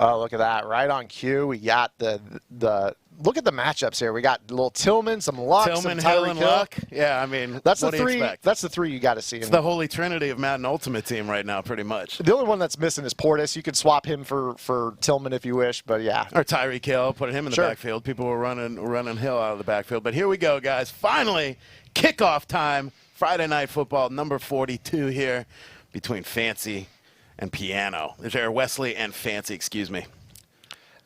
Oh, look at that. Right on cue. We got the look at the matchups here. We got little Tillman, some Luck, Tillman, some Hill, Tyreek and Hill. Luck. Yeah, I mean, That's what the do you three. expect? That's the three you got to see. It's the holy trinity of Madden Ultimate Team right now, pretty much. The only one that's missing is Portis. You could swap him for Tillman if you wish, but yeah. Or Tyreek Hill, put him in the backfield. People were running Hill out of the backfield. But here we go, guys. Finally, kickoff time. Friday Night Football, number 42 here between Fancy and Piano. There's Wesley and Fancy, excuse me.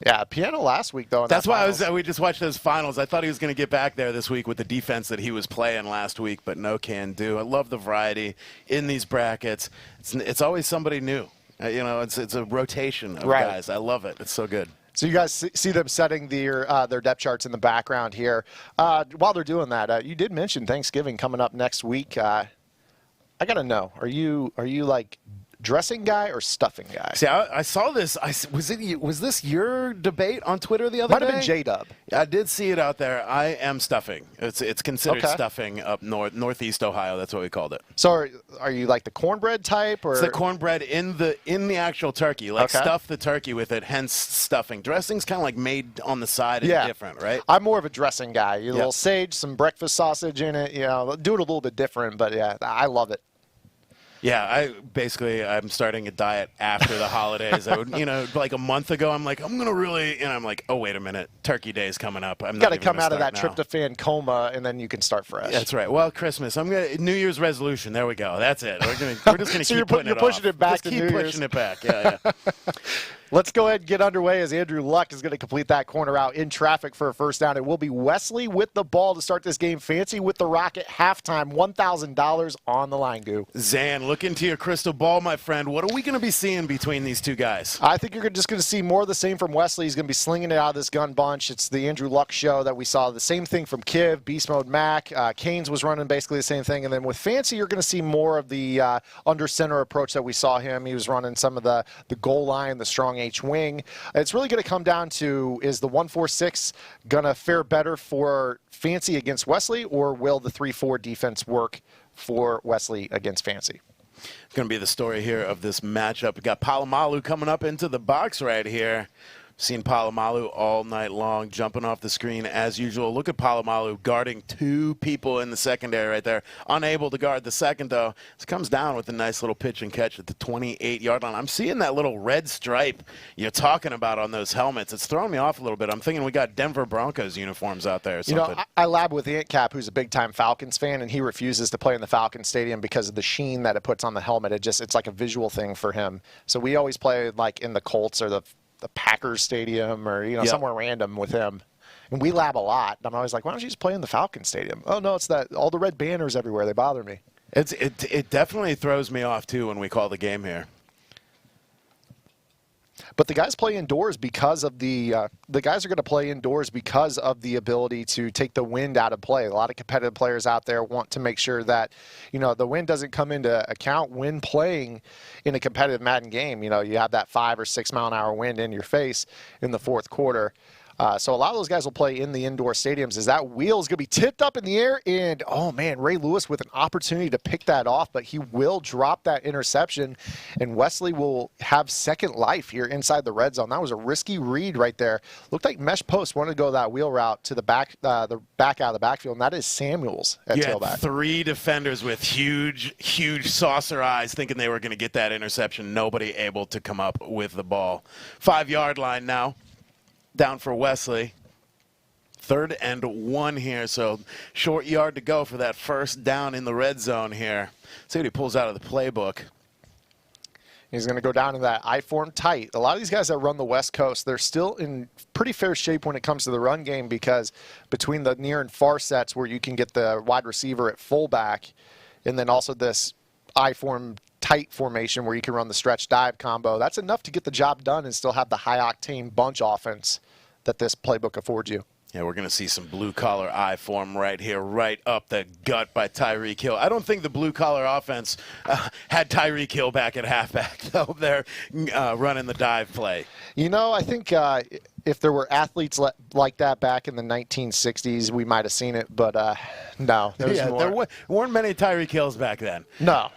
Yeah, Piano last week, though. That's why we just watched those finals. I thought he was going to get back there this week with the defense that he was playing last week, but no can do. I love the variety in these brackets. It's always somebody new. It's a rotation of guys. I love it. It's so good. So you guys see them setting their depth charts in the background here. While they're doing that, you did mention Thanksgiving coming up next week. I got to know, are you like dressing guy or stuffing guy? See, I saw this. Was this your debate on Twitter the other day? Might have been J-Dub. I did see it out there. I am stuffing. It's considered stuffing up northeast Ohio. That's what we called it. So are you like the cornbread type, or it's the cornbread in the actual turkey? Like stuff the turkey with it. Hence stuffing. Dressing's kind of like made on the side and different, right? I'm more of a dressing guy. A little sage, some breakfast sausage in it. Do it a little bit different, but yeah, I love it. Yeah, I'm starting a diet after the holidays. I would, like a month ago, I'm like, I'm gonna really, and I'm like, oh wait a minute, Turkey Day's coming up. I'm got to come out of that tryptophan coma, and then you can start fresh. That's right. Well, Christmas, New Year's resolution. There we go. That's it. We're just gonna so keep you're pushing it back. Just keep pushing it back. Yeah. Let's go ahead and get underway as Andrew Luck is going to complete that corner out in traffic for a first down. It will be Wesley with the ball to start this game. Fancy with the rock at halftime. $1,000 on the line, Goo. Zan, look into your crystal ball, my friend. What are we going to be seeing between these two guys? I think you're just going to see more of the same from Wesley. He's going to be slinging it out of this gun bunch. It's the Andrew Luck show that we saw. The same thing from Kiv, Beast Mode Mac. Canes was running basically the same thing. And then with Fancy, you're going to see more of the under center approach that we saw him. He was running some of the goal line, the strong H wing. It's really going to come down to, is the 1-4-6 going to fare better for Fancy against Wesley, or will the 3-4 defense work for Wesley against Fancy? It's going to be the story here of this matchup. We got Palomalu coming up into the box right here. Seen Palomalu all night long, jumping off the screen as usual. Look at Palomalu guarding two people in the secondary right there. Unable to guard the second, though. This comes down with a nice little pitch and catch at the 28-yard line. I'm seeing that little red stripe you're talking about on those helmets. It's throwing me off a little bit. I'm thinking we got Denver Broncos uniforms out there or something. I lab with Ant Cap, who's a big-time Falcons fan, and he refuses to play in the Falcons Stadium because of the sheen that it puts on the helmet. It's like a visual thing for him. So we always play like in the Colts or the Packers Stadium or, somewhere random with him. And we lab a lot. I'm always like, why don't you just play in the Falcons Stadium? Oh, no, it's that all the red banners everywhere. They bother me. It definitely throws me off, too, when we call the game here. But the guys play indoors because of the guys are going to play indoors because of the ability to take the wind out of play. A lot of competitive players out there want to make sure that, the wind doesn't come into account when playing in a competitive Madden game. You have that 5 or 6 mile an hour wind in your face in the fourth quarter. So a lot of those guys will play in the indoor stadiums. As that wheel is going to be tipped up in the air, and, oh, man, Ray Lewis with an opportunity to pick that off, but he will drop that interception, and Wesley will have second life here inside the red zone. That was a risky read right there. Looked like Mesh Post wanted to go that wheel route to the back out of the backfield, and that is Samuels at tailback. 3 defenders with huge saucer eyes thinking they were going to get that interception. Nobody able to come up with the ball. 5-yard line now. Down for Wesley. 3rd and 1 here, so short yard to go for that first down in the red zone here. See what he pulls out of the playbook. He's going to go down to that I-form tight. A lot of these guys that run the West Coast, they're still in pretty fair shape when it comes to the run game, because between the near and far sets where you can get the wide receiver at fullback, and then also this I-form tight formation where you can run the stretch dive combo, that's enough to get the job done and still have the high-octane bunch offense that this playbook affords you. Yeah, we're going to see some blue-collar I form right here, right up the gut by Tyreek Hill. I don't think the blue-collar offense had Tyreek Hill back at halfback, though. They're running the dive play. I think if there were athletes like that back in the 1960s, we might have seen it, but no. There weren't many Tyreek Hills back then. No.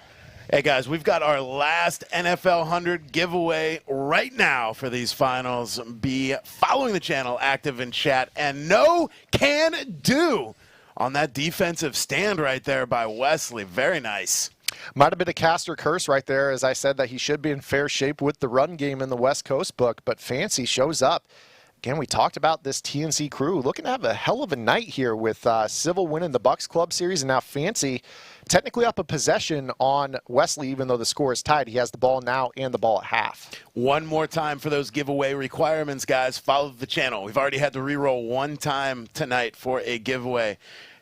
Hey, guys, we've got our last NFL 100 giveaway right now for these finals. Be following the channel, active in chat, and no can do on that defensive stand right there by Wesley. Very nice. Might have been a cast or curse right there, as I said that he should be in fair shape with the run game in the West Coast book, but Fancy shows up. Again, we talked about this TNC crew looking to have a hell of a night here with Civil winning the Bucks Club Series, and now Fancy technically up a possession on Wesley, even though the score is tied. He has the ball now and the ball at half. One more time for those giveaway requirements, guys. Follow the channel. We've already had to re-roll one time tonight for a giveaway.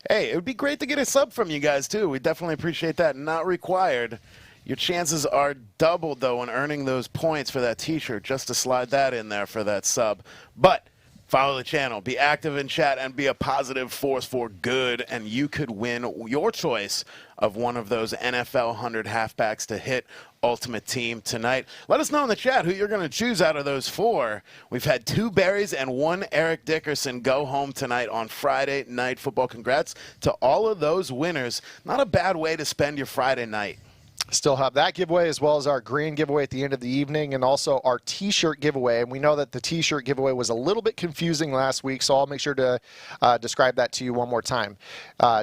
Hey, it would be great to get a sub from you guys, too. We definitely appreciate that. Not required. Your chances are doubled, though, in earning those points for that T-shirt, just to slide that in there for that sub. But follow the channel, be active in chat, and be a positive force for good, and you could win your choice of one of those NFL 100 halfbacks to hit Ultimate Team tonight. Let us know in the chat who you're going to choose out of those four. We've had 2 Berries and 1 Eric Dickerson go home tonight on Friday Night Football. Congrats to all of those winners. Not a bad way to spend your Friday night. Still have that giveaway as well as our grand giveaway at the end of the evening and also our T-shirt giveaway. And we know that the T-shirt giveaway was a little bit confusing last week, so I'll make sure to describe that to you one more time.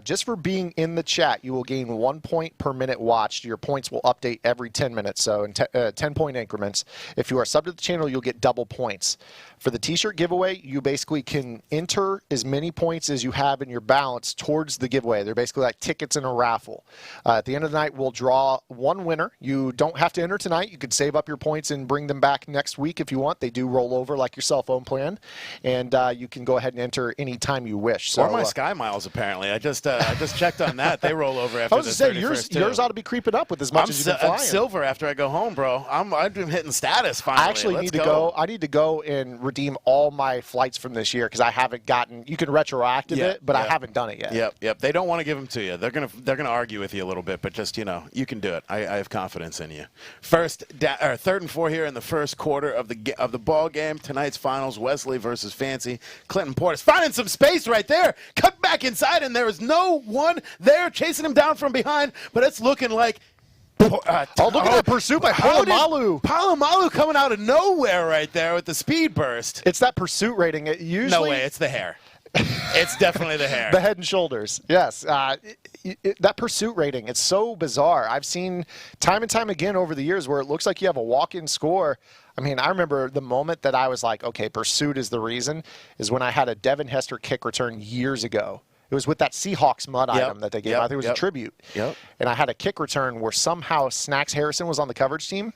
Just for being in the chat, you will gain 1 point per minute watched. Your points will update every 10 minutes, so in 10-point increments. If you are sub to the channel, you'll get double points. For the T-shirt giveaway, you basically can enter as many points as you have in your balance towards the giveaway. They're basically like tickets in a raffle. At the end of the night, we'll draw one winner. You don't have to enter tonight. You could save up your points and bring them back next week if you want. They do roll over like your cell phone plan, and you can go ahead and enter any time you wish. So, or my Sky Miles, apparently. I just checked on that. They roll over after I was the going to say, yours ought to be creeping up with as much as you've been flying. I'm silver after I go home, bro. I've been hitting status finally. I actually need to go. I need to go and redeem all my flights from this year because I haven't gotten. You can retroactive it, but I haven't done it yet. Yep. They don't want to give them to you. They're gonna argue with you a little bit, but just you can do it. I have confidence in you. Third and 4 here in the first quarter of the ball game. Tonight's finals: Wesley versus Fancy. Clinton Portis finding some space right there. Cut back inside, and there is no one there chasing him down from behind. But it's looking like. Look at that pursuit by Polamalu. Polamalu coming out of nowhere right there with the speed burst. It's that pursuit rating. No way, it's the hair. It's definitely the hair. The head and shoulders, yes. That pursuit rating, it's so bizarre. I've seen time and time again over the years where it looks like you have a walk-in score. I mean, I remember the moment that I was like, okay, pursuit is the reason, is when I had a Devin Hester kick return years ago. It was with that Seahawks mud item that they gave. I think it was a tribute. And I had a kick return where somehow Snacks Harrison was on the coverage team,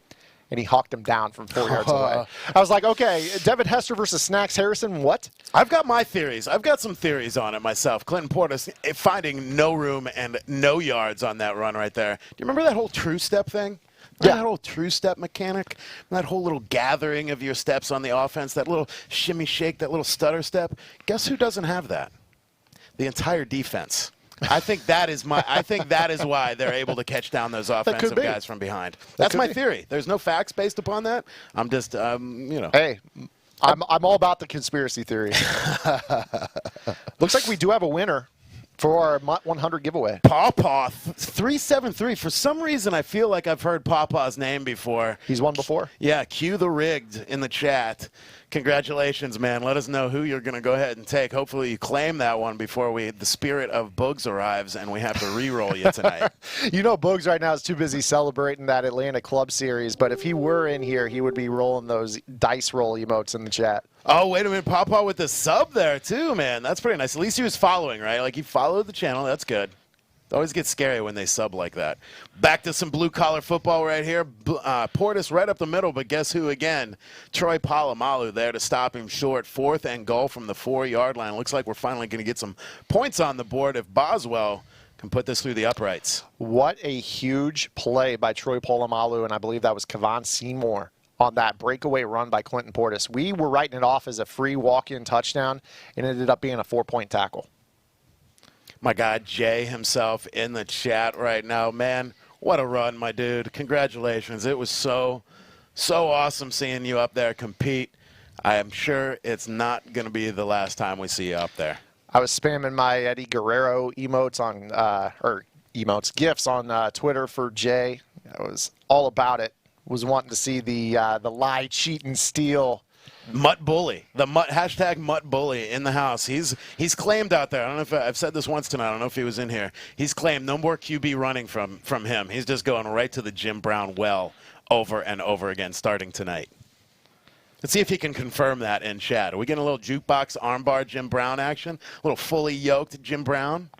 and he hawked him down from 4 yards away. I was like, okay, Devin Hester versus Snacks Harrison, what? I've got my theories. I've got some theories on it myself. Clinton Portis finding no room and no yards on that run right there. Do you remember that whole true step thing? That whole true step mechanic, that whole little gathering of your steps on the offense, that little shimmy shake, that little stutter step. Guess who doesn't have that? The entire defense. I think that is why they're able to catch down those offensive guys from behind. That's my theory. There's no facts based upon that. I'm just, Hey, I'm all about the conspiracy theory. Looks like we do have a winner for our MUT 100 giveaway. Pawpaw 373. For some reason, I feel like I've heard Pawpaw's name before. He's won before? Yeah, cue the rigged in the chat. Congratulations, man. Let us know who you're going to go ahead and take. Hopefully you claim that one before the spirit of Boogs arrives and we have to re-roll you tonight. You know Boogs right now is too busy celebrating that Atlanta Club Series, but if he were in here, he would be rolling those dice roll emotes in the chat. Oh, wait a minute. Pawpaw with the sub there, too, man. That's pretty nice. At least he was following, right? Like, he followed the channel. That's good. It always gets scary when they sub like that. Back to some blue-collar football right here. Portis right up the middle, but guess who again? Troy Polamalu there to stop him short. 4th and goal from the 4-yard line. Looks like we're finally going to get some points on the board if Boswell can put this through the uprights. What a huge play by Troy Polamalu, and I believe that was Kevon Seymour on that breakaway run by Clinton Portis. We were writing it off as a free walk-in touchdown, and it ended up being a 4-point tackle. My guy Jay himself in the chat right now. Man, what a run, my dude. Congratulations. It was so awesome seeing you up there compete. I am sure it's not going to be the last time we see you up there. I was spamming my Eddie Guerrero emotes on, GIFs on Twitter for Jay. I was all about it. Was wanting to see the lie, cheat, and steal. Mutt Bully, the hashtag Mutt Bully in the house. He's claimed out there. I don't know if I've said this once tonight. I don't know if he was in here. He's claimed no more QB running from him. He's just going right to the Jim Brown well over and over again starting tonight. Let's see if he can confirm that in chat. Are we getting a little jukebox armbar Jim Brown action? A little fully yoked Jim Brown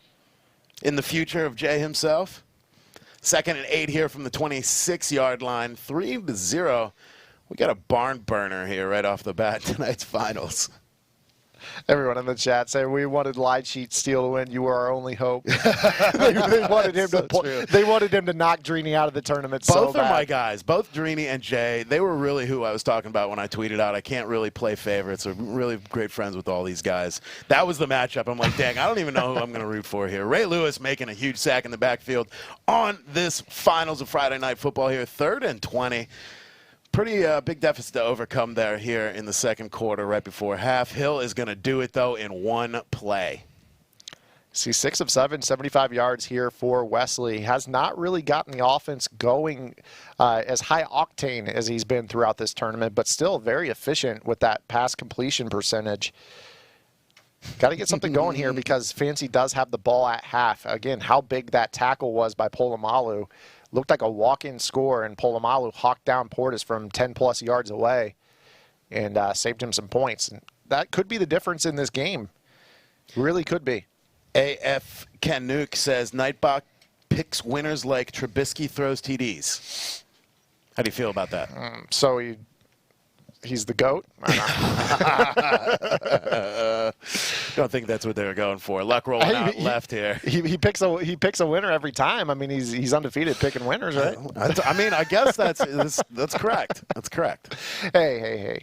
in the future of Jay himself? 2nd and 8 here from the 26-yard line. 3-0. We got a barn burner here right off the bat tonight's finals. Everyone in the chat saying we wanted lie, cheat, steal to win. You were our only hope. they wanted him they wanted him to knock Drini out of the tournament. Both are my guys. Both Drini and Jay. They were really who I was talking about when I tweeted out. I can't really play favorites. I'm really great friends with all these guys. That was the matchup. I'm like, dang, I don't even know who I'm going to root for here. Ray Lewis making a huge sack in the backfield on this finals of Friday Night Football here. 3rd and 20. Pretty big deficit to overcome there here in the second quarter right before half. Hill is going to do it, though, in one play. See, 6 of 7, 75 yards here for Wesley. Has not really gotten the offense going as high octane as he's been throughout this tournament, but still very efficient with that pass completion percentage. Got to get something going here because Fancy does have the ball at half. Again, how big that tackle was by Polamalu. Looked like a walk-in score, and Polamalu hawked down Portis from 10-plus yards away and saved him some points. And that could be the difference in this game. Really could be. AF Canuck says, Nightbot picks winners like Trubisky throws TDs. How do you feel about that? So he's the GOAT? Don't think that's what they were going for. Luck rolling out left here. He picks a winner every time. I mean, he's undefeated picking winners, right? I mean, I guess that's correct. That's correct. Hey.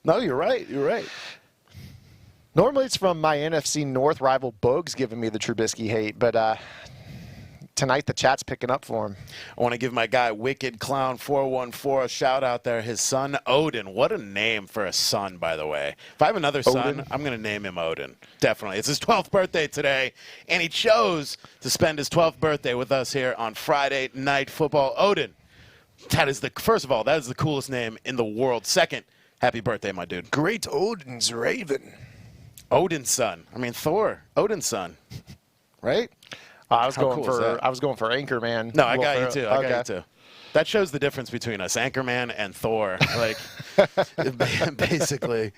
No, you're right. You're right. Normally it's from my NFC North rival Bogues giving me the Trubisky hate, but tonight the chat's picking up for him. I want to give my guy Wicked Clown 414 a shout out there. His son Odin. What a name for a son, by the way. If I have another son, I'm going to name him Odin. Definitely. It's his 12th birthday today, and he chose to spend his 12th birthday with us here on Friday Night Football. Odin. First of all, that is the coolest name in the world. Second, happy birthday, my dude. Great Odin's Raven. Odin's son. I mean, Thor. Odin's son. Right? I was going for Anchorman. No, I got you too. I got you too. That shows the difference between us, Anchorman and Thor. Like, basically.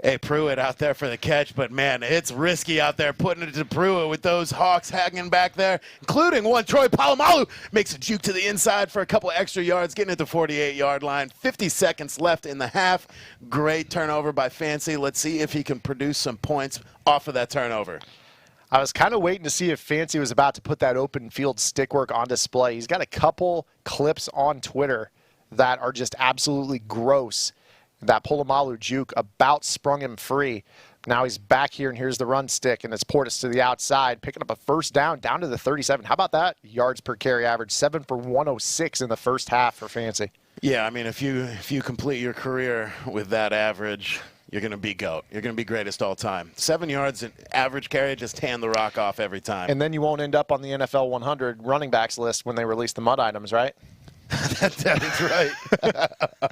Hey, Pruitt out there for the catch, but man, it's risky out there putting it to Pruitt with those Hawks hanging back there, including one. Troy Polamalu makes a juke to the inside for a couple extra yards, getting at the 48-yard line. 50 seconds left in the half. Great turnover by Fancy. Let's see if he can produce some points off of that turnover. I was kind of waiting to see if Fancy was about to put that open field stick work on display. He's got a couple clips on Twitter that are just absolutely gross. That Polamalu juke about sprung him free. Now he's back here, and here's the run stick, and it's Portis to the outside, picking up a first down to the 37. How about that? Yards per carry average, 7 for 106 in the first half for Fancy. Yeah, I mean, if you complete your career with that average, you're going to be GOAT. You're going to be greatest all time. 7 yards in average carry, just hand the rock off every time. And then you won't end up on the NFL 100 running backs list when they release the mud items, right? That is right.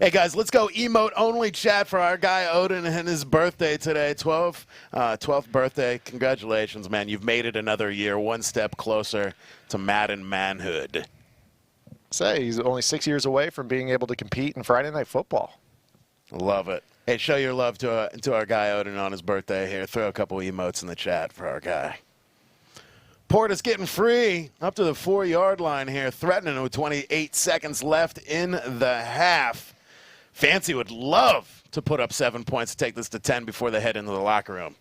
Hey, guys, let's go emote-only chat for our guy Odin and his birthday today. 12th birthday. Congratulations, man. You've made it another year, one step closer to Madden manhood. Say, he's only 6 years away from being able to compete in Friday Night Football. Love it. Hey, show your love to our guy Odin on his birthday here. Throw a couple emotes in the chat for our guy. Portis getting free up to the 4-yard line here, threatening with 28 seconds left in the half. Fancy would love to put up 7 points to take this to 10 before they head into the locker room.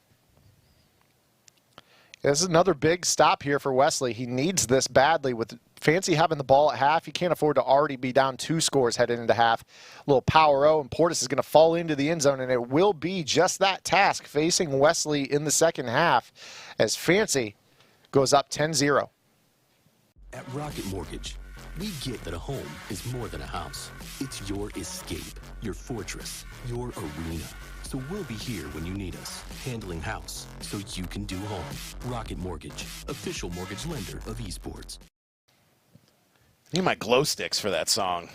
This is another big stop here for Wesley. He needs this badly. With Fancy having the ball at half, he can't afford to already be down 2 scores heading into half. A little power O, and Portis is going to fall into the end zone, and it will be just that task facing Wesley in the second half as Fancy goes up 10-0. At Rocket Mortgage, we get that a home is more than a house. It's your escape, your fortress, your arena. So we'll be here when you need us, handling house so you can do home. Rocket Mortgage, official mortgage lender of esports. Need my glow sticks for that song.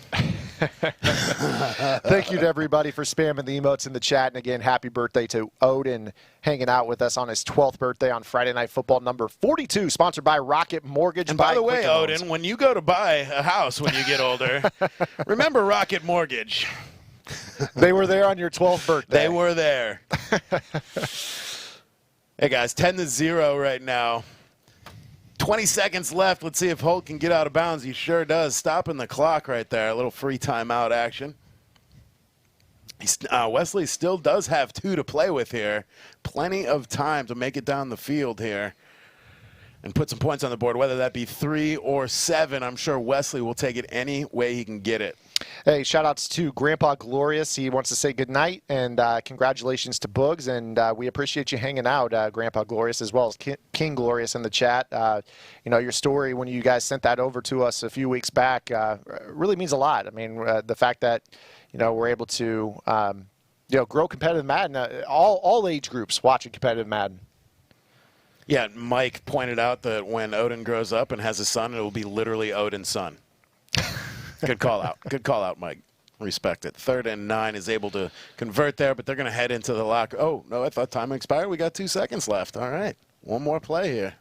Thank you to everybody for spamming the emotes in the chat. And again, happy birthday to Odin, hanging out with us on his 12th birthday on Friday Night Football number 42, sponsored by Rocket Mortgage. And by the way, Quicken Loans. Odin, when you go to buy a house when you get older, remember Rocket Mortgage. They were there on your 12th birthday. They were there. Hey, guys, 10-0 right now. 20 seconds left. Let's see if Holt can get out of bounds. He sure does. Stopping the clock right there. A little free timeout action. Wesley still does have 2 to play with here. Plenty of time to make it down the field here and put some points on the board, whether that be 3 or 7. I'm sure Wesley will take it any way he can get it. Hey, shout-outs to Grandpa Glorious. He wants to say goodnight, and congratulations to Boogs, and we appreciate you hanging out, Grandpa Glorious, as well as King Glorious in the chat. You know, your story when you guys sent that over to us a few weeks back really means a lot. I mean, the fact that, you know, we're able to, you know, grow competitive Madden, all age groups watching competitive Madden. Yeah, Mike pointed out that when Odin grows up and has a son, it will be literally Odin's son. Good call out. Good call out, Mike. Respect it. 3rd and 9 is able to convert there, but they're going to head into the locker. Oh, no, I thought time expired. We got 2 seconds left. All right. One more play here.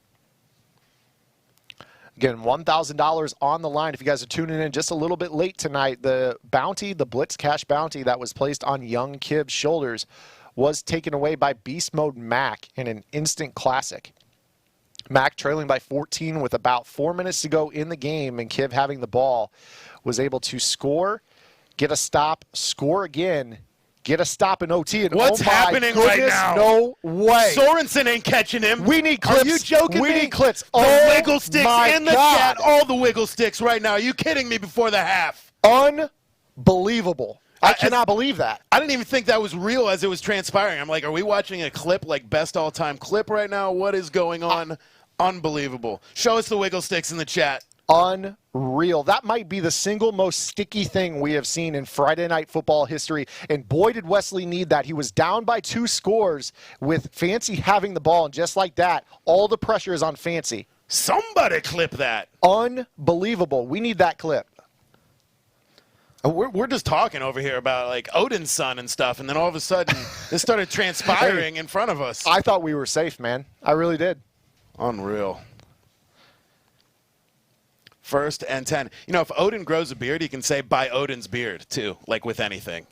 Again, $1,000 on the line if you guys are tuning in just a little bit late tonight. The bounty, the Blitz Cash bounty that was placed on young Kib's shoulders was taken away by Beast Mode Mac in an instant classic. Mac trailing by 14 with about 4 minutes to go in the game, and Kib having the ball was able to score, get a stop, score again, get a stop in OT. And what's happening right now? No way. Sorensen ain't catching him. We need clips. Are you joking we me? need clips. The wiggle sticks in the God. chat. All the wiggle sticks right now. Are you kidding me before the half? Unbelievable. I cannot believe that. I didn't even think that was real as it was transpiring. I'm like, are we watching a clip, like best all-time clip right now? What is going on? Unbelievable. Show us the wiggle sticks in the chat. Unreal. That might be the single most sticky thing we have seen in Friday Night Football history. And boy, did Wesley need that. He was down by 2 scores with Fancy having the ball. And just like that, all the pressure is on Fancy. Somebody clip that. Unbelievable. We need that clip. We're just talking over here about, like, Odin's son and stuff. And then all of a sudden, this started transpiring in front of us. I thought we were safe, man. I really did. Unreal. 1st and 10. You know, if Odin grows a beard, he can say, by Odin's beard, too, like with anything.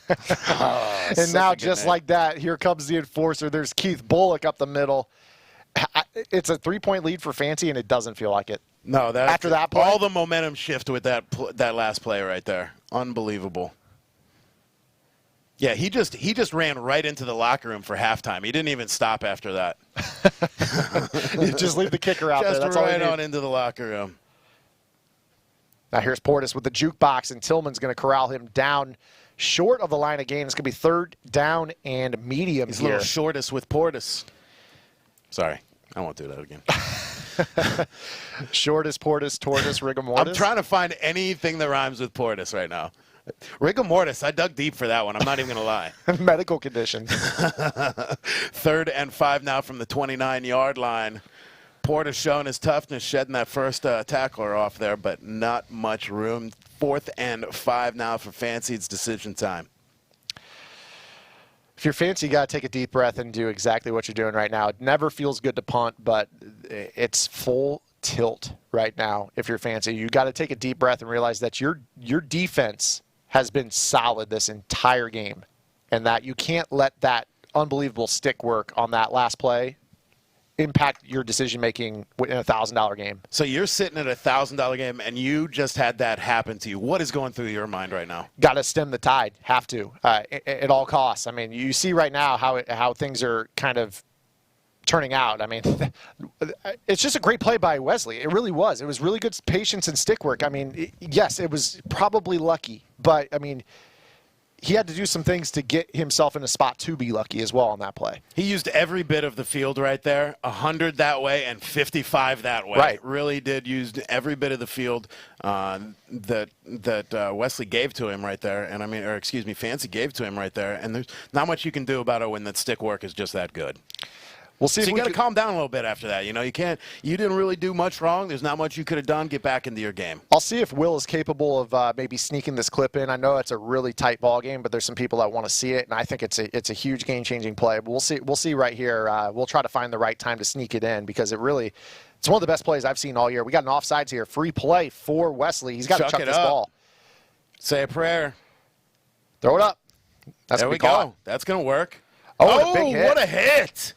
And now, just like that, here comes the enforcer. There's Keith Bullock up the middle. It's a 3-point lead for Fancy, and it doesn't feel like it. No, after that play, all the momentum shift with that last play right there. Unbelievable. Yeah, he just ran right into the locker room for halftime. He didn't even stop after that. You just leave the kicker out just there. That's right all you need. on into the locker room. Now here's Portis with the jukebox, and Tillman's going to corral him down short of the line of gain. It's going to be 3rd down and medium. He's here. a little shortest with Portis. Sorry, I won't do that again. Shortest, Portis, tortoise, rigor mortis. I'm trying to find anything that rhymes with Portis right now. Rigor mortis, I dug deep for that one. I'm not even going to lie. Medical condition. 3rd and 5 now from the 29-yard line. Portis showing his toughness, shedding that first tackler off there, but not much room. 4th and 5 now for Fancy. It's decision time. If you're Fancy, you got to take a deep breath and do exactly what you're doing right now. It never feels good to punt, but it's full tilt right now. If you're Fancy, you got to take a deep breath and realize that your defense has been solid this entire game, and that you can't let that unbelievable stick work on that last play impact your decision-making in a $1,000 game. So you're sitting at a $1,000 game, and you just had that happen to you. What is going through your mind right now? Got to stem the tide. Have to at all costs. I mean, you see right now how things are kind of turning out. I mean, it's just a great play by Wesley. It really was. It was really good patience and stick work. I mean, yes, it was probably lucky, but I mean, he had to do some things to get himself in a spot to be lucky as well on that play. He used every bit of the field right there, 100 that way and 55 that way. Right. Really did use every bit of the field that Wesley gave to him right there. And I mean, or excuse me, Fancy gave to him right there. And there's not much you can do about it when that stick work is just that good. We'll see So if you we got to can, calm down a little bit after that. You know, you didn't really do much wrong. There's not much you could have done. Get back into your game. I'll see if Will is capable of maybe sneaking this clip in. I know it's a really tight ball game, but there's some people that want to see it, and I think it's a huge game-changing play. But we'll see right here. We'll try to find the right time to sneak it in because it's one of the best plays I've seen all year. We got an offsides here. Free play for Wesley. He's got to chuck this ball. Say a prayer. Throw it up. There we go. That's going to work. Oh, big hit. What a hit.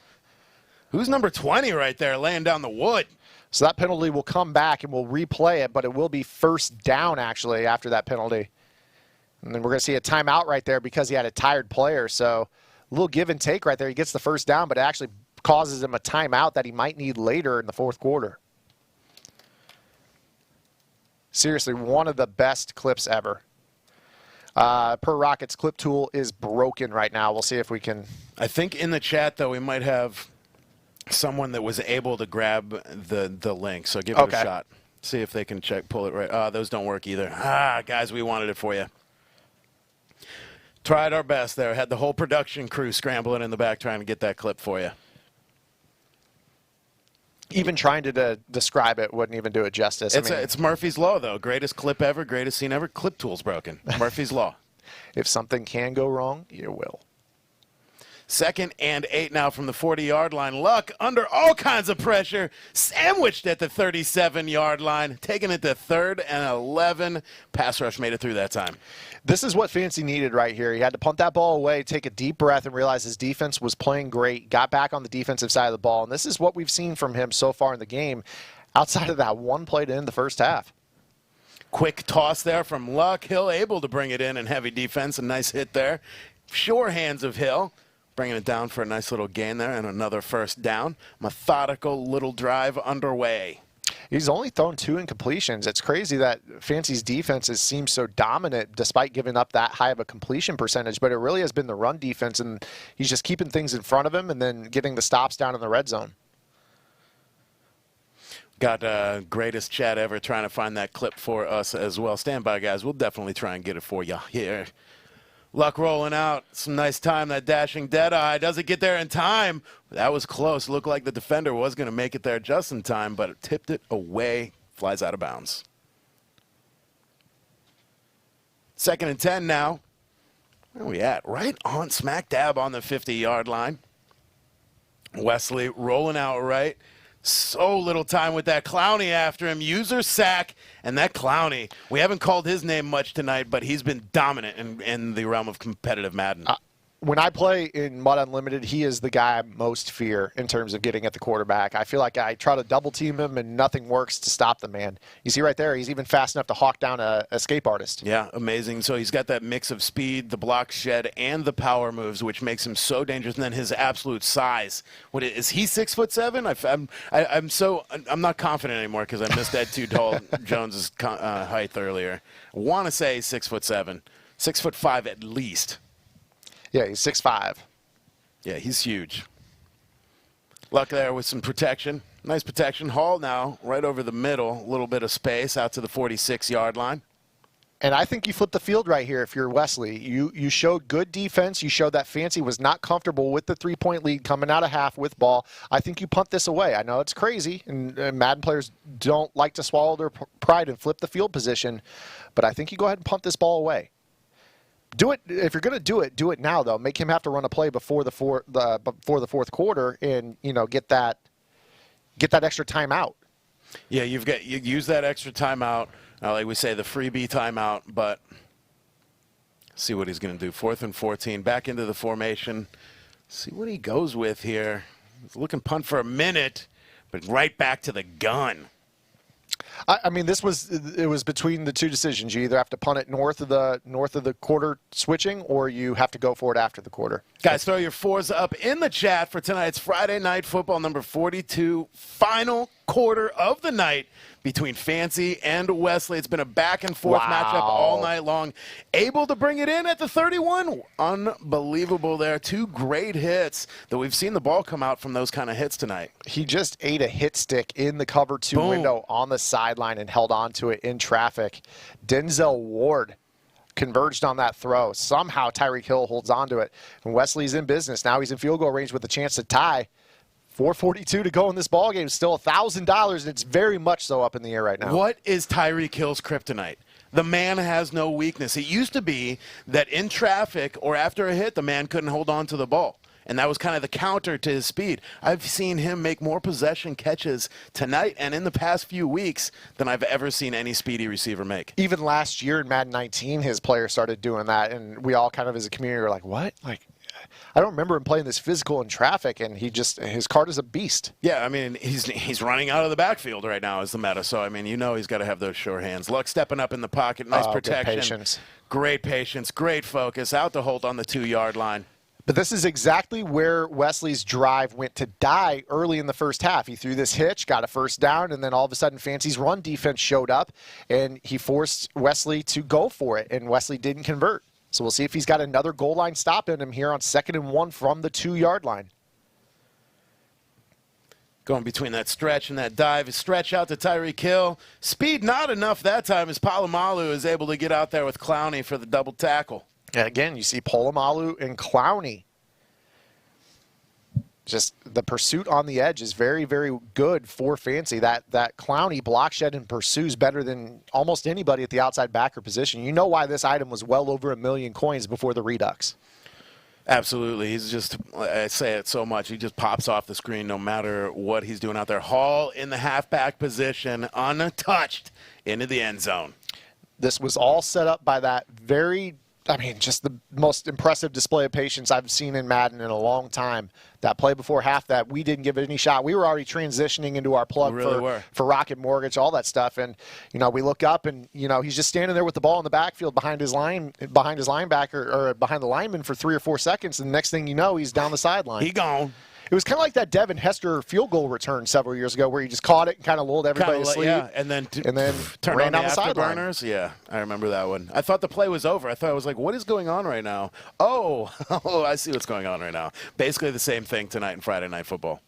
Who's number 20 right there laying down the wood? So that penalty will come back and we'll replay it, but it will be first down actually after that penalty. And then we're going to see a timeout right there because he had a tired player. So a little give and take right there. He gets the first down, but it actually causes him a timeout that he might need later in the fourth quarter. Seriously, one of the best clips ever. Per Rockets, clip tool is broken right now. We'll see if we can. I think in the chat, though, we might have someone that was able to grab the link. So give it a shot. See if they can pull it right. Those don't work either. Guys, we wanted it for you. Tried our best there. Had the whole production crew scrambling in the back trying to get that clip for you. Even trying to describe it wouldn't even do it justice. It's Murphy's Law, though. Greatest clip ever, greatest scene ever. Clip tool's broken. Murphy's Law. If something can go wrong, it will. 2nd and 8 now from the 40-yard line. Luck under all kinds of pressure. Sandwiched at the 37-yard line. Taking it to 3rd and 11. Pass rush made it through that time. This is what Fancy needed right here. He had to punt that ball away, take a deep breath, and realize his defense was playing great. Got back on the defensive side of the ball. And this is what we've seen from him so far in the game outside of that one play to end the first half. Quick toss there from Luck. Hill able to bring it in heavy defense. A nice hit there. Sure hands of Hill. Bringing it down for a nice little gain there and another first down. Methodical little drive underway. He's only thrown 2 incompletions. It's crazy that Fancy's defenses seem so dominant despite giving up that high of a completion percentage, but it really has been the run defense, and he's just keeping things in front of him and then getting the stops down in the red zone. Got greatest chat ever trying to find that clip for us as well. Stand by, guys. We'll definitely try and get it for you here. Luck rolling out. Some nice time, that dashing dead-eye. Doesn't get there in time. That was close. Looked like the defender was going to make it there just in time, but it tipped it away. Flies out of bounds. 2nd and 10 now. Where are we at? Right on smack dab on the 50-yard line. Wesley rolling out right. So little time with that Clowney after him. User sack, and that Clowney, we haven't called his name much tonight, but he's been dominant in the realm of competitive Madden. When I play in Mud Unlimited, he is the guy I most fear in terms of getting at the quarterback. I feel like I try to double team him, and nothing works to stop the man. You see right there, he's even fast enough to hawk down a escape artist. Yeah, amazing. So he's got that mix of speed, the block shed, and the power moves, which makes him so dangerous. And then his absolute size. What is he? 6'7"? I'm not confident anymore because I missed Ed Too Tall Jones's height earlier. I want to say 6'7", 6'5" at least. Yeah, he's 6'5". Yeah, he's huge. Luck there with some protection. Nice protection. Hall now right over the middle. A little bit of space out to the 46-yard line. And I think you flipped the field right here if you're Wesley. You showed good defense. You showed that Fancy was not comfortable with the 3-point lead coming out of half with ball. I think you punt this away. I know it's crazy, and Madden players don't like to swallow their pride and flip the field position, but I think you go ahead and punt this ball away. Do it if you're going to do it. Do it now, though. Make him have to run a play before the fourth quarter, and get that extra timeout. Yeah, you use that extra timeout, like we say, the freebie timeout. But see what he's going to do. 4th and 14, back into the formation. See what he goes with here. He's looking punt for a minute, but right back to the gun. I mean, it was between the 2 decisions. You either have to punt it north of the quarter switching, or you have to go for it after the quarter. Guys, throw your 4s up in the chat for tonight's Friday Night Football number 42, final quarter of the night between Fancy and Wesley. It's been a back-and-forth matchup all night long. Able to bring it in at the 31. Unbelievable there. 2 great hits that we've seen the ball come out from those kind of hits tonight. He just ate a hit stick in the cover 2 window on the sideline and held on to it in traffic. Denzel Ward converged on that throw. Somehow Tyreek Hill holds on to it. And Wesley's in business. Now he's in field goal range with a chance to tie. 4:42 to go in this ballgame. Still $1,000, and it's very much so up in the air right now. What is Tyreek Hill's kryptonite? The man has no weakness. It used to be that in traffic or after a hit, the man couldn't hold on to the ball. And that was kind of the counter to his speed. I've seen him make more possession catches tonight and in the past few weeks than I've ever seen any speedy receiver make. Even last year in Madden 19, his players started doing that, and we all kind of as a community were like, what? Like, I don't remember him playing this physical in traffic, and his card is a beast. Yeah, I mean, he's running out of the backfield right now is the meta. So, I mean, he's got to have those sure hands. Luck stepping up in the pocket, nice protection. Good patience. Great patience, great focus, out to hold on the 2-yard line. But this is exactly where Wesley's drive went to die early in the first half. He threw this hitch, got a first down, and then all of a sudden Fancy's run defense showed up, and he forced Wesley to go for it, and Wesley didn't convert. So we'll see if he's got another goal line stop in him here on 2nd and 1 from the 2-yard line. Going between that stretch and that dive, stretch out to Tyreek Hill. Speed not enough that time as Palomalu is able to get out there with Clowney for the double tackle. And again, you see Polamalu and Clowney. Just the pursuit on the edge is very, very good for Fancy. That Clowney block shed and pursues better than almost anybody at the outside backer position. You know why this item was well over 1 million coins before the Redux. Absolutely. He's just, I say it so much, he just pops off the screen no matter what he's doing out there. Hall in the halfback position, untouched, into the end zone. This was all set up by that just the most impressive display of patience I've seen in Madden in a long time. That play before half that we didn't give it any shot. We were already transitioning into our plug for Rocket Mortgage, all that stuff. And, we look up and, he's just standing there with the ball in the backfield behind his linebacker or behind the lineman for 3 or 4 seconds. And the next thing you know, he's down the sideline. He gone. It was kind of like that Devin Hester field goal return several years ago where he just caught it and kind of lulled everybody to sleep. Yeah, and then turned ran on the the sideline. Afterburners. Yeah, I remember that one. I thought the play was over. I was like, what is going on right now? Oh, I see what's going on right now. Basically the same thing tonight in Friday Night Football.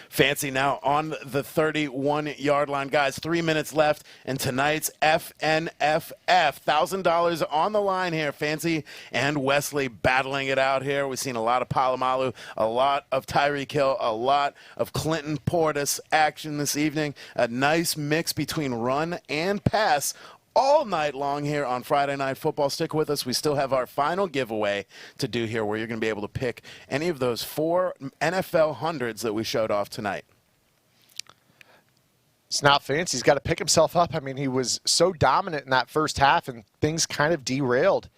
Fancy now on the 31-yard line. Guys, 3 minutes left, and tonight's FNFF. $1,000 on the line here. Fancy and Wesley battling it out here. We've seen a lot of Palomalu, a lot of Tyreek Hill, a lot of Clinton Portis action this evening. A nice mix between run and pass all night long here on Friday Night Football. Stick with us. We still have our final giveaway to do here where you're going to be able to pick any of those 4 NFL hundreds that we showed off tonight. It's not Fancy. He's got to pick himself up. I mean, he was so dominant in that first half and things kind of derailed.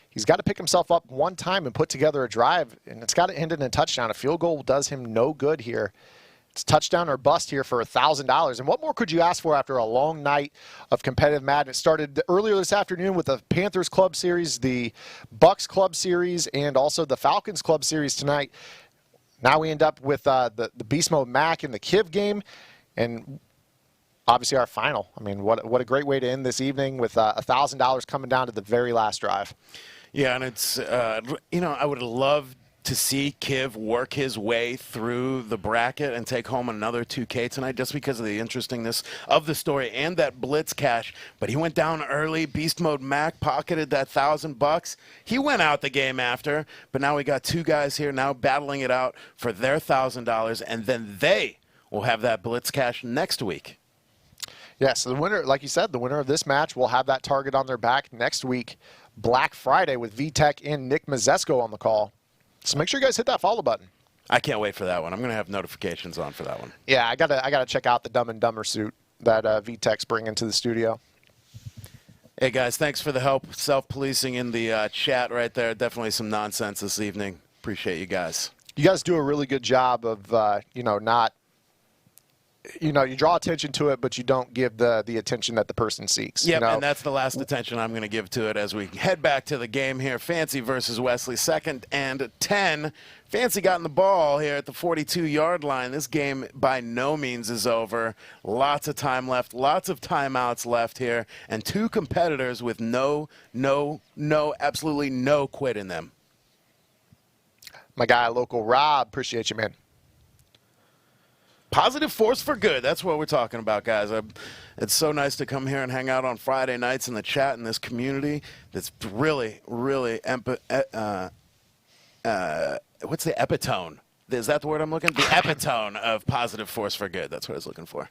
He's got to pick himself up one time and put together a drive, and it's got to end in a touchdown. A field goal does him no good here. It's touchdown or bust here for $1,000. And what more could you ask for after a long night of competitive Madden? It started earlier this afternoon with the Panthers Club Series, the Bucks Club Series, and also the Falcons Club Series tonight. Now we end up with the Beast Mode Mac and the Kiv game, and obviously our final. I mean, what a great way to end this evening with $1,000 coming down to the very last drive. Yeah, and it's, I would love to see Kiv work his way through the bracket and take home another 2K tonight just because of the interestingness of the story and that blitz cash. But he went down early. Beast Mode Mac pocketed that $1,000. He went out the game after, but now we got 2 guys here now battling it out for their $1,000, and then they will have that blitz cash next week. Yeah, so the winner, like you said, the winner of this match will have that target on their back next week, Black Friday, with VTech and Nick Mazesko on the call. So make sure you guys hit that follow button. I can't wait for that one. I'm going to have notifications on for that one. Yeah, I gotta check out the Dumb and Dumber suit that VTech's bringing to the studio. Hey, guys, thanks for the help. Self-policing in the chat right there. Definitely some nonsense this evening. Appreciate you guys. You guys do a really good job of, not, you draw attention to it, but you don't give the attention that the person seeks. Yep, and that's the last attention I'm going to give to it as we head back to the game here. Fancy versus Wesley, 2nd and 10. Fancy got in the ball here at the 42-yard line. This game by no means is over. Lots of time left, lots of timeouts left here, and 2 competitors with absolutely no quit in them. My guy, Local Rob, appreciate you, man. Positive force for good. That's what we're talking about, guys. It's so nice to come here and hang out on Friday nights in the chat in this community that's really, really what's the epitome Is that the word I'm looking for? The epitome of positive force for good. That's what I was looking for.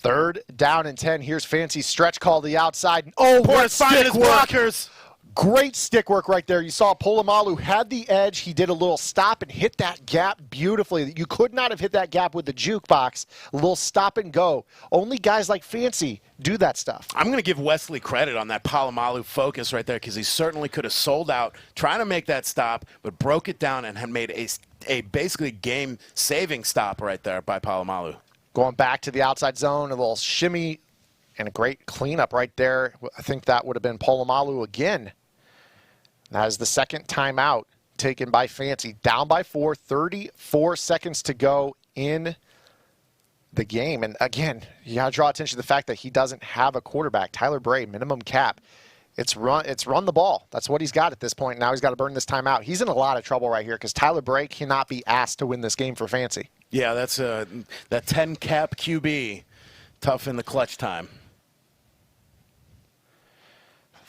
3rd down and 10. Here's Fancy stretch call to the outside. Oh, what finding his stick work. blockers. Great stick work right there. You saw Polamalu had the edge. He did a little stop and hit that gap beautifully. You could not have hit that gap with the jukebox. A little stop and go. Only guys like Fancy do that stuff. I'm going to give Wesley credit on that Polamalu focus right there because he certainly could have sold out trying to make that stop, but broke it down and had made a basically game-saving stop right there by Polamalu. Going back to the outside zone, a little shimmy and a great cleanup right there. I think that would have been Polamalu again. That is the 2nd timeout taken by Fancy. Down by 4, 34 seconds to go in the game. And again, you got to draw attention to the fact that he doesn't have a quarterback. Tyler Bray, minimum cap. It's run the ball. That's what he's got at this point. Now he's got to burn this timeout. He's in a lot of trouble right here because Tyler Bray cannot be asked to win this game for Fancy. Yeah, that's that 10 cap QB, tough in the clutch time.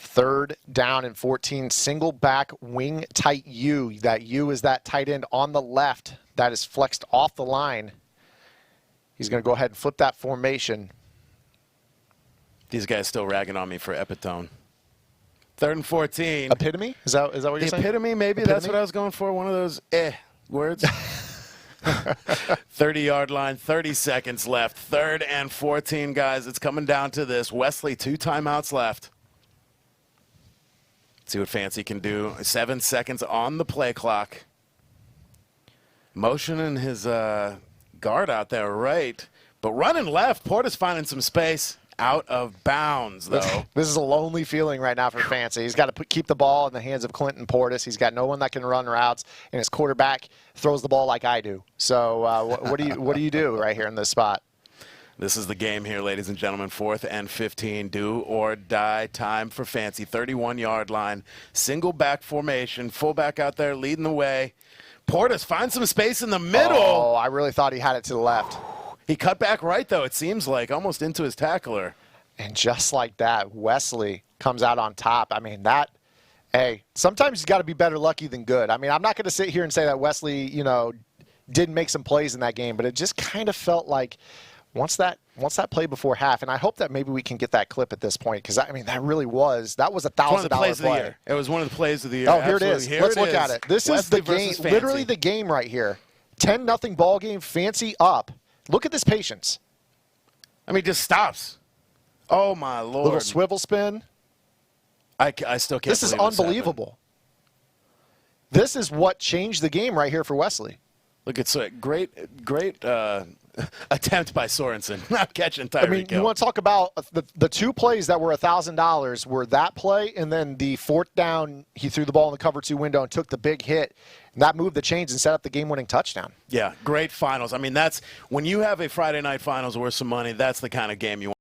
3rd down and 14, single back wing tight U. That U is that tight end on the left that is flexed off the line. He's going to go ahead and flip that formation. These guys still ragging on me for epitome. 3rd and 14. Epitome? Is that what you're saying? Epitome, maybe. Epitome? That's what I was going for. One of those words. 30-yard line, 30 seconds left. 3rd and 14, guys. It's coming down to this. Wesley, 2 timeouts left. See what Fancy can do. 7 seconds on the play clock. Motioning his guard out there right. But running left, Portis finding some space. Out of bounds, though. This is a lonely feeling right now for Fancy. He's got to keep the ball in the hands of Clinton Portis. He's got no one that can run routes, and his quarterback throws the ball like I do. So what do you do right here in this spot? This is the game here, ladies and gentlemen. 4th and 15, do or die time for Fancy. 31-yard line, single back formation, fullback out there leading the way. Portis finds some space in the middle. Oh, I really thought he had it to the left. He cut back right, though, it seems like, almost into his tackler. And just like that, Wesley comes out on top. I mean, hey, sometimes you got to be better lucky than good. I mean, I'm not going to sit here and say that Wesley, didn't make some plays in that game, but it just kind of felt like once that play before half, and I hope that maybe we can get that clip at this point because, that was a $1,000 play. It was one of the plays of the year. Oh, here it is. Let's look at it. This is the game, literally the game right here. 10-0 ball game, Fancy up. Look at this patience. I mean, just stops. Oh, my Lord. Little swivel spin. I still can't. This is unbelievable. This is what changed the game right here for Wesley. Look, it's a great attempt by Sorensen. Not catching Tyreek. I mean, you want to talk about the 2 plays that were $1,000 were that play and then the 4th down, he threw the ball in the cover 2 window and took the big hit. And that moved the chains and set up the game-winning touchdown. Yeah, great finals. I mean, that's when you have a Friday night finals worth some money, that's the kind of game you want.